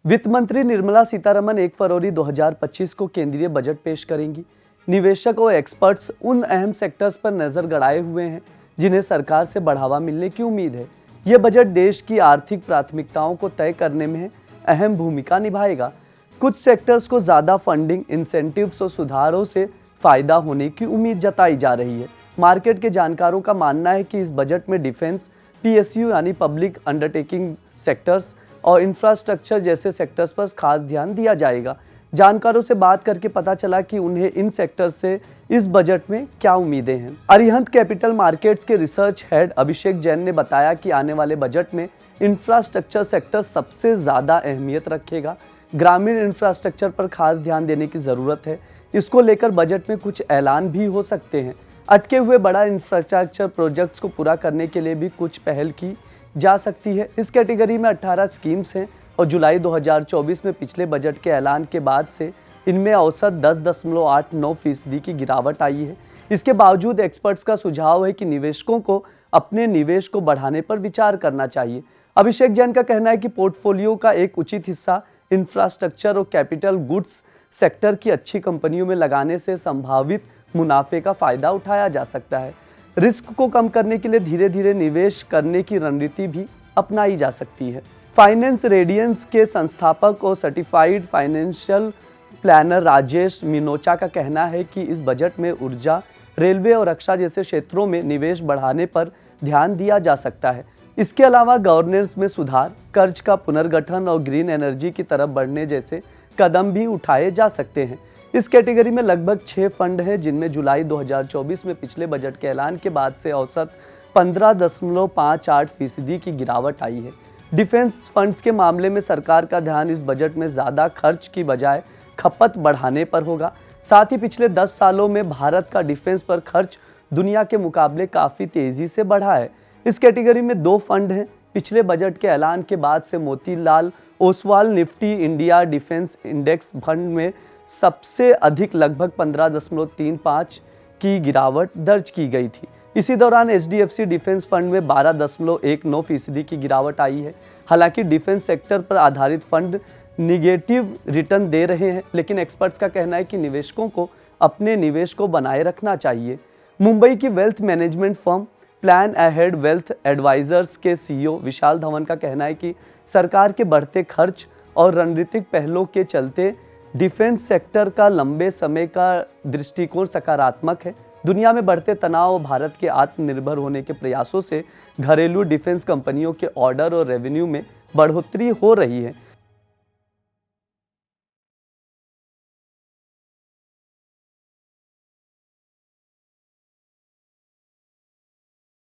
वित्त मंत्री निर्मला सीतारमण 1 फरवरी 2025 को केंद्रीय बजट पेश करेंगी। निवेशक और एक्सपर्ट्स उन अहम सेक्टर्स पर नजर गड़ाए हुए हैं जिन्हें सरकार से बढ़ावा मिलने की उम्मीद है। ये बजट देश की आर्थिक प्राथमिकताओं को तय करने में अहम भूमिका निभाएगा। कुछ सेक्टर्स को ज़्यादा फंडिंग, इंसेंटिव्स और सुधारों से फायदा होने की उम्मीद जताई जा रही है। मार्केट के जानकारों का मानना है कि इस बजट में डिफेंस, PSU यानी पब्लिक अंडरटेकिंग सेक्टर्स और इंफ्रास्ट्रक्चर जैसे सेक्टर्स पर खास ध्यान दिया जाएगा। जानकारों से बात करके पता चला कि उन्हें इन सेक्टर्स से इस बजट में क्या उम्मीदें हैं। अरिहंत कैपिटल मार्केट्स के रिसर्च हेड अभिषेक जैन ने बताया कि आने वाले बजट में इंफ्रास्ट्रक्चर सेक्टर सबसे ज़्यादा अहमियत रखेगा। ग्रामीण इंफ्रास्ट्रक्चर पर खास ध्यान देने की ज़रूरत है। इसको लेकर बजट में कुछ ऐलान भी हो सकते हैं। अटके हुए बड़ा इंफ्रास्ट्रक्चर प्रोजेक्ट्स को पूरा करने के लिए भी कुछ पहल की जा सकती है। इस कैटेगरी में 18 स्कीम्स हैं और जुलाई 2024 में पिछले बजट के ऐलान के बाद से इनमें औसत 10.89% की गिरावट आई है। इसके बावजूद एक्सपर्ट्स का सुझाव है कि निवेशकों को अपने निवेश को बढ़ाने पर विचार करना चाहिए। अभिषेक जैन का कहना है कि पोर्टफोलियो का एक उचित हिस्सा इंफ्रास्ट्रक्चर और कैपिटल गुड्स सेक्टर की अच्छी कंपनियों में लगाने से संभावित मुनाफे का फायदा उठाया जा सकता है। रिस्क को कम करने के लिए धीरे धीरे निवेश करने की रणनीति भी अपनाई जा सकती है। फाइनेंस रेडियंस के संस्थापक और certified financial planner Rajesh Minocha का कहना है कि इस बजट में ऊर्जा, रेलवे और रक्षा जैसे क्षेत्रों में निवेश बढ़ाने पर ध्यान दिया जा सकता है। इसके अलावा गवर्नेंस में सुधार, कर्ज का पुनर्गठन और ग्रीन एनर्जी की तरफ बढ़ने जैसे कदम भी उठाए जा सकते हैं। इस कैटेगरी में लगभग 6 फंड हैं जिनमें जुलाई 2024 में पिछले बजट के ऐलान के बाद से औसत 15.58% की गिरावट आई है। डिफेंस फंड्स के मामले में सरकार का ध्यान इस बजट में ज़्यादा खर्च की बजाय खपत बढ़ाने पर होगा। साथ ही पिछले 10 सालों में भारत का डिफेंस पर खर्च दुनिया के मुकाबले काफ़ी तेज़ी से बढ़ा है। इस कैटेगरी में 2 फंड हैं। पिछले बजट के ऐलान के बाद से Motilal Oswal Nifty India defence index fund में सबसे अधिक लगभग 15.35 की गिरावट दर्ज की गई थी। इसी दौरान HDFC डिफेंस फंड में 12.19% की गिरावट आई है। हालांकि डिफेंस सेक्टर पर आधारित फंड निगेटिव रिटर्न दे रहे हैं, लेकिन एक्सपर्ट्स का कहना है कि निवेशकों को अपने निवेश को बनाए रखना चाहिए। मुंबई की wealth management firm plan ahead wealth advisors के CEO विशाल धवन का कहना है कि सरकार के बढ़ते खर्च और रणनीतिक पहलों के चलते डिफेंस सेक्टर का लंबे समय का दृष्टिकोण सकारात्मक है। दुनिया में बढ़ते तनाव और भारत के आत्मनिर्भर होने के प्रयासों से घरेलू डिफेंस कंपनियों के ऑर्डर और रेवेन्यू में बढ़ोतरी हो रही है।